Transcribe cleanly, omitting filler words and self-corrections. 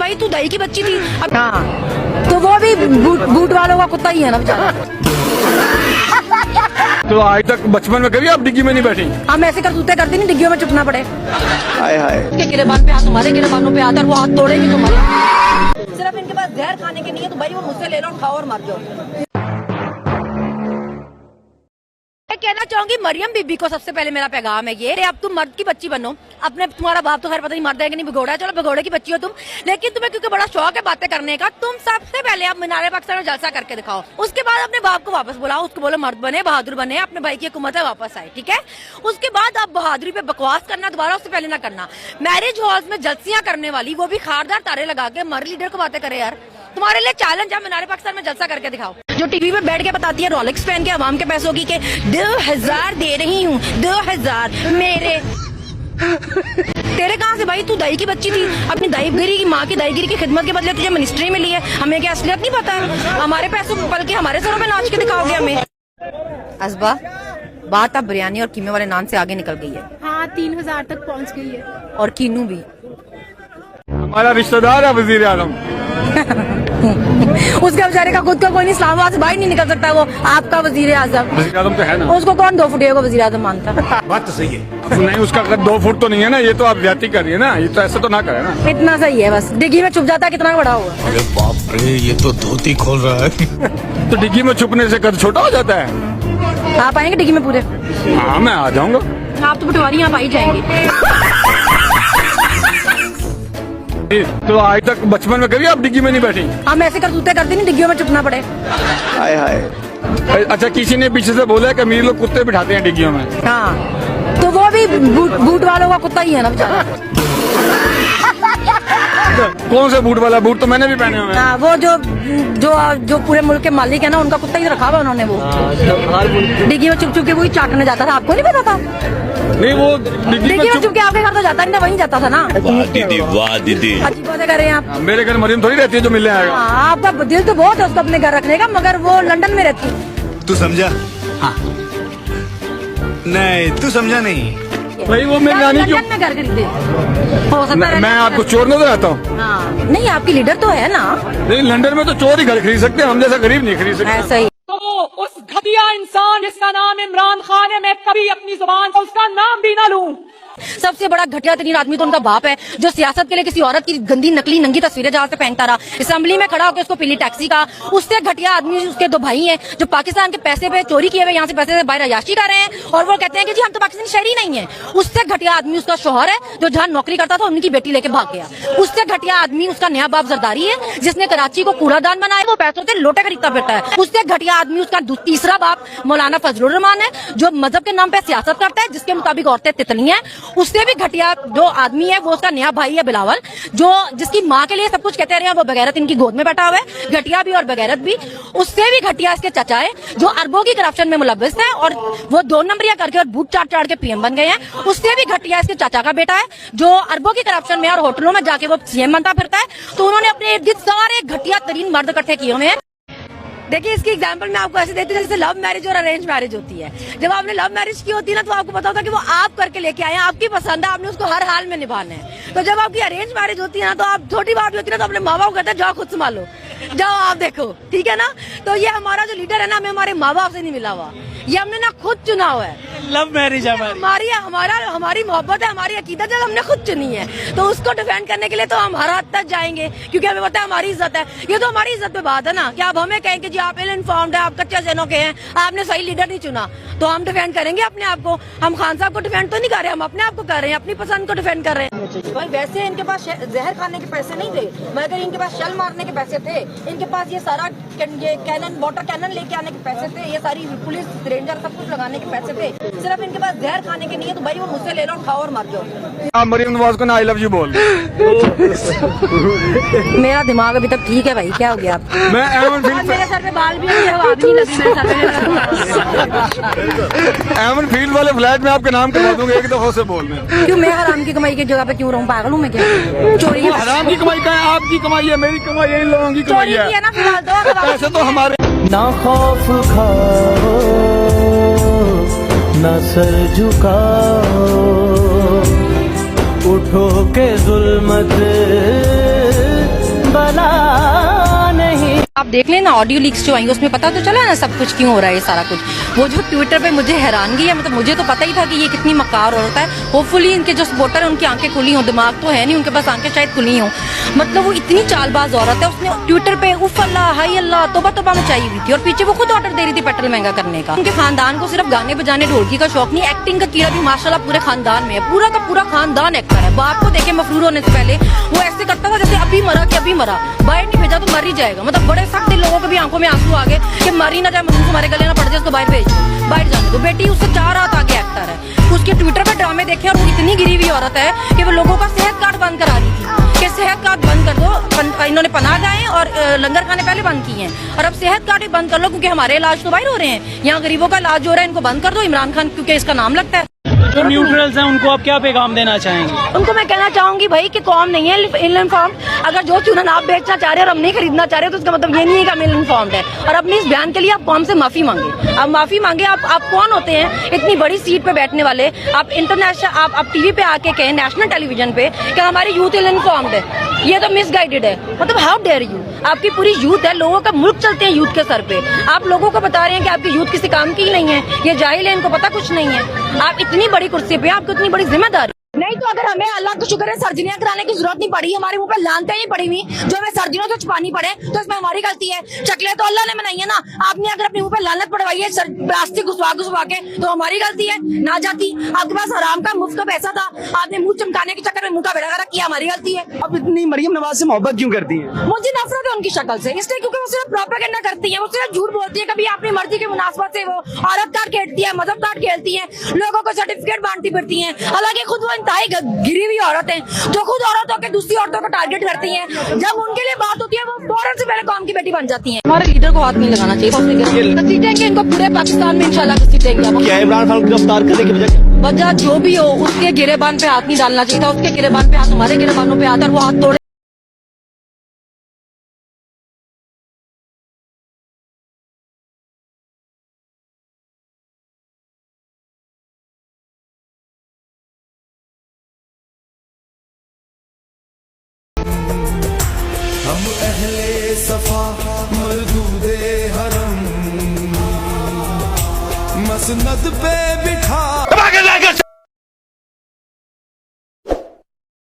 भाई तू दही की बच्ची थी। हाँ तो वो भी बूट वालों का कुत्ता ही है ना बेचारा। तो आज तक बचपन में कभी आप डिग्गी में नहीं बैठी? हम ऐसे करतूते करते नहीं डिग्गियों में चुपना पड़े। हाय हाय के गिरेबान पे हाथ, तुम्हारे गिरेबानों पे हाथ, और वो हाथ तोड़ेगी तुम्हारे। सिर्फ इनके पास जहर खाने के नहीं है तो भाई वो मुझसे ले लो, खाओ और मर जाओ। मैं कहना चाहूंगी मरियम बीबी को सबसे पहले मेरा पैगाम है ये, अब तुम मर्द की बच्ची बनो। अपने तुम्हारा बाप तो खैर पता नहीं मर्द है कि नहीं, भिगोड़ा है, चलो भिगोड़े की बच्ची हो तुम, लेकिन तुम्हें क्योंकि बड़ा शौक है बातें करने का, तुम सबसे पहले आप मीनारे पाकिस्तान में जलसा करके दिखाओ। उसके बाद अपने बाप को वापस बुलाओ, उसको बोलो मर्द बने, बहादुर बने, अपने भाई की हुकूमत है वापस आए, ठीक है। उसके बाद आप बहादुरी पे बकवास करना दोबारा उससे पहले ना करना। मैरिज हॉल्स में जलसियां करने वाली, वो भी खारदार तारे लगा के, मर लीडर को बातें करे यार। तुम्हारे लिए चैलेंज है, मीनारे पाकिस्तान में जलसा करके दिखाओ। जो टीवी पे बैठ के बताती है रोलेक्स पहन के अवाम के पैसों की के 2000 दे रही हूँ, 2000 मेरे। तेरे कहाँ से भाई, तू दही की बच्ची थी, अपनी दहीगिरी की माँ की दहीगिरी की खिदमत के बदले तुझे मिनिस्ट्री मिली है। हमें क्या असलियत नहीं पता है? हमारे पैसों बल्कि हमारे सरों पे नाच के दिखाओगे हमें। असबा बात अब बिरयानी और कीमे वाले नान से आगे निकल गई है। हाँ 3000 तक पहुँच गई है। और कीनू भी हमारा रिश्तेदार है वजीर आजम। उसका बेचारे का खुद का कोई नहीं, इस्लामाबाद से बाहर नहीं निकल सकता वो आपका वजीर आजम। वजीर आजम तो है ना, उसको कौन 2 फुट को वजीर आजम मानता? बात तो सही है। नहीं उसका 2 फुट तो नहीं है ना, ये तो आप ज्यादा कर रही है ना, ये तो ऐसे तो ना करे ना। इतना सही है बस, डिग्गी में छुप जाता है, कितना बड़ा हुआ। अरे बाप रे, ये तो धोती खोल रहा है। तो डिग्गी में छुपने से कद छोटा हो जाता है। आप आएंगे डिग्गी में पूरे? हाँ मैं आ जाऊंगा। आप तो पटवारी यहाँ पाई जाएंगे। तो आज तक बचपन में कभी आप डिग्गी में नहीं बैठी? हम ऐसे करतूते करते नहीं डिग्गियों में चुपना पड़े। हाय हाय। अच्छा किसी ने पीछे से बोला है कि अमीर लोग कुत्ते बिठाते हैं डिग्गियों में? हाँ तो वो भी बूट वालों का कुत्ता ही है ना बेचारा। कौन से बूट वाला? बूट तो मैंने भी पहने हुए हैं। हाँ वो जो पूरे मुल्क के मालिक है ना, उनका कुत्ता ही रखा हुआ उन्होंने। वो डिग्गी में चुप के वही चाटने जाता था, आपको नहीं पता था? नहीं वो डिग्गी में चुप के आपके घर तो जाता नहीं, वहीं जाता था ना। वाह दीदी, वाह दीदी। अजीब बातें कर रहे हैं आप। मेरे घर मरियम थोड़ी रहती है जो मिलने आएगा। हाँ, आपका दिल तो बहुत है उसको अपने घर रखने का, मगर वो लंदन में रहती है। तू समझा? हाँ। नहीं तू समझा नहीं। भाई वो मेरी नानी क्यों लंदन में घर खरीदे हो सकता है। मैं आपको चोर नजर आता हूँ? हाँ नहीं, आपकी लीडर तो है ना। नहीं लंदन में तो चोर ही घर खरीद सकते हैं, हम जैसा गरीब नहीं खरीद सकते। ऐसा ही। तो उस घटिया इंसान जिसका नाम इमरान खान है, मैं कभी अपनी जुबान से उसका नाम भी ना लूं। सबसे बड़ा घटिया तरीन आदमी तो उनका बाप है, जो सियासत के लिए किसी औरत की गंदी नकली नंगी तस्वीरें जहां से पहनता रहा, असेंबली में खड़ा होकर उसको पीली टैक्सी का। उससे घटिया आदमी उसके 2 भाई हैं जो पाकिस्तान के पैसे पे चोरी किए हुए यहाँ से पैसे से बाहर अयाशी कर रहे हैं, और वो कहते हैं कि जी हम तो पाकिस्तानी शहरी नहीं है। उससे घटिया आदमी उसका शौहर है जो जहाँ नौकरी करता था उनकी बेटी लेके भाग गया। उससे घटिया आदमी उसका नया बाप जरदारी है जिसने कराची को कूड़ादान बनाया, वो पैसों से लोटे खरीदता फिरता है। उससे घटिया आदमी उसका तीसरा बाप मौलाना फजलुर रहमान है जो मजहब के नाम पे सियासत करता है, जिसके मुताबिक औरतें तितली हैं। उससे भी घटिया जो आदमी है वो उसका नया भाई है बिलावल, जो जिसकी माँ के लिए सब कुछ कहते रहे, वो बगैरत इनकी गोद में बैठा हुआ है, घटिया भी और बगैरत भी। उससे भी घटिया इसके चाचा है जो अरबों की करप्शन में मुलव्वस है, और वो 2 नंबरिया करके और बूट चाट के पीएम बन गए हैं। उससे भी घटिया इसके चाचा का बेटा है जो अरबों की करप्शन में और होटलों में जाके वो सीएम बनता फिरता है। तो उन्होंने अपने इर्द गिर्द सारे घटिया तरीन मर्द इकट्ठे किए हुए हैं। देखिए इसकी एग्जांपल मैं आपको ऐसे देती हूँ जैसे लव मैरिज और अरेंज मैरिज होती है। जब आपने लव मैरिज की होती है ना, तो आपको पता होता है कि वो आप करके लेके आए हैं, आपकी पसंद है, आपने उसको हर हाल में निभाना है। तो जब आपकी अरेंज मैरिज होती है ना, तो आप छोटी बात भी होती है ना, तो अपने माँ बाप कहते हैं जाओ खुद संभालो, जाओ आप देखो, ठीक है ना। तो ये हमारा जो लीडर है ना, हमें हमारे माँ बाप से नहीं मिला हुआ, ये हमने ना खुद चुना हुआ है। लव मैरिज है हमारी मोहब्बत है, हमारी अकीदत है, हमने खुद चुनी है। तो उसको डिफेंड करने के लिए तो हम हर हद तक जाएंगे, क्योंकि हमें पता है हमारी इज्जत है। ये तो हमारी इज्जत पे बात है ना, कि आप हमें कहें कि जी आप इल इन्फॉर्म्ड है, आप कच्चे ज़हनों के हैं, आपने सही लीडर नहीं चुना, तो हम डिफेंड करेंगे अपने आप को। हम खान साहब को डिफेंड तो नहीं कर रहे, हम अपने आप को कर रहे हैं, अपनी पसंद को डिफेंड कर रहे हैं। भाई वैसे इनके पास जहर खाने के पैसे नहीं थे, मगर इनके पास शल मारने के पैसे थे। इनके पास ये सारा कैनन, वाटर कैनन लेके आने के पैसे थे, ये सारी पुलिस रेंजर सब कुछ लगाने के पैसे थे। सिर्फ इनके पास जहर खाने के नहीं है तो भाई वो मुझसे ले लो, खाओ और मर जाओ। आप मरियम नवाज को ना आई लव यू बोल। मेरा दिमाग अभी तक ठीक है भाई, क्या हो गया आप? मैं मेरे सर पे बाल भी नहीं है, वो आदमी लगी मेरे एमन फील्ड वाले फ्लैट में आपके नाम करवा दूंगा, एक दफा से बोल रहे। क्यों मैं हराम की कमाई की जगह पे क्यों रहूं? पागल हूं मैं क्या? चोरी हराम की कमाई का है, आपकी कमाई है, मेरी कमाई है, इन लोगों की कमाई चोरी है ना फिलहाल तो पैसे तो हमारे। ना खौफ खाओ ना सर झुकाओ, उठो के जुल्मत आप देख लेना ऑडियो लीक्स जो आई उसमें पता तो चला ना सब कुछ क्यों हो रहा है ये सारा कुछ। वो जो ट्विटर पे मुझे हैरानगी है, मतलब मुझे तो पता ही था कि ये कितनी मक्कार औरत है। होपफुली इनके जो सपोर्टर है उनकी आंखें खुली हों, दिमाग तो है नहीं उनके पास, आंखें शायद खुली हों। मतलब वो इतनी चालबाज औरत है, उसने ट्विटर पे उफ अल्लाह हाय अल्लाह तौबा तौबा मचाई हुई थी और पीछे वो खुद ऑर्डर दे रही थी पेट्रोल महंगा करने का। उनके खानदान को सिर्फ गाने बजाने ढोलकी का शौक नहीं, एक्टिंग का कीड़ा भी माशाल्लाह पूरे खानदान में है। पूरा का पूरा खानदान एक्टर है। बाप को देखे मफरूर होने से पहले वो ऐसे करता था जैसे अभी मरा कि अभी मरा, बाहर नहीं भेजा तो मर ही जाएगा। मतलब बड़े सख्त दिल लोगों को भी आंखों में आंसू आ गए कि मर ही ना जाए, मतलब तुम्हारे गले ना पड़ जाए, उसको बाहर भेज दो, बाहर जाने दो। बेटी उससे 4 हाथ आगे एक्टर है। उसके ट्विटर पे ड्रामे देखे और वो इतनी गिरी हुई औरत है कि वो लोगों का सेहत कार्ड बंद करा रही थी कि सेहत कार्ड बंद कर दो। इन्होंने पनाह गाहे और लंगर खाने पहले बंद किए हैं और अब सेहत कार्ड भी बंद कर लो क्योंकि हमारे इलाज तो बाहर हो रहे हैं, यहाँ गरीबों का इलाज हो रहा है, इनको बंद कर दो। इमरान खान क्योंकि इसका नाम लगता है। जो न्यूट्रल्स हैं उनको आप क्या पैगाम देना चाहेंगे? उनको मैं कहना चाहूंगी भाई कि कौम नहीं है इल इन्फॉर्म्ड। अगर जो चूरन आप बेचना चाह रहे हैं और हम नहीं खरीदना चाह रहे तो उसका मतलब ये नहीं है कि हम इल इन्फॉर्म्ड है। और अपने इस बयान के लिए आप कौम से माफी मांगे। आप माफी मांगे। आप कौन होते हैं इतनी बड़ी सीट पे बैठने वाले? आप इंटरनेशनल आप टीवी पे आके कहें, नेशनल टेलीविजन पे, कि हमारी यूथ इल इन्फॉर्म्ड है, ये तो मिसगाइडेड है। मतलब हाउ डेयर यू। आपकी पूरी यूथ है, लोगों का मुल्क चलते हैं यूथ के सर पे। आप लोगों को बता रहे हैं कि आपकी यूथ किसी काम की ही नहीं है, ये जाहिल है, इनको पता कुछ नहीं है। आप इतनी बड़ी कुर्सी पे, आपको इतनी बड़ी जिम्मेदारी नहीं। तो अगर हमें अल्लाह का शुक्र है सर्जरियां कराने की जरूरत नहीं पड़ी, हमारे मुंह पे लानतें नहीं पड़ी हुई जो हमें सर्जरियों से छुपानी पड़े, तो इसमें हमारी गलती है। शक्लें तो अल्लाह ने बनाई है ना। आपने अगर अपने मुंह पे लानत पड़वाई है प्लास्टिक घुसवा के, तो हमारी गलती है ना जाती। आपके पास हराम का मुफ्त का पैसा था, आपने मुंह चमकाने के चक्कर में मुंह का बेड़ा किया, हमारी गलती है। अब इतनी मरियम नवाज से मोहब्बत क्यों करती हैं? मुझे नफरत है उनकी शक्ल से, इसलिए क्योंकि वो सिर्फ प्रोपेगेंडा करती है, वो सिर्फ झूठ बोलती है। कभी अपनी मर्जी की मुनासबत से वो औरत कार्ड खेलती है, मजहब कार्ड खेलती है, लोगों को सर्टिफिकेट बांटती फिरती है। हालांकि खुद वो इंतहाई गिरी हुई औरत है जो खुद औरतों के दूसरी औरतों को टारगेट करती हैं। जब उनके लिए बात होती है वो फौरन से पहले कौम की बेटी बन जाती हैं। हमारे लीडर को हाथ नहीं लगाना चाहिए। घसीटेंगे इनको पूरे पाकिस्तान में इंशाल्लाह घसीटेंगे। क्या इमरान खान को गिरफ्तार करने की वजह जो भी हो उसके गिरेबान पे हाथ नहीं डालना चाहिए था। उसके गिरेबान पे हाथ, हमारे गिरेबानों पे हाथ, और वो हाथ तोड़े। हम अहले सफा मरदूदे हरम मसनद पे बिठा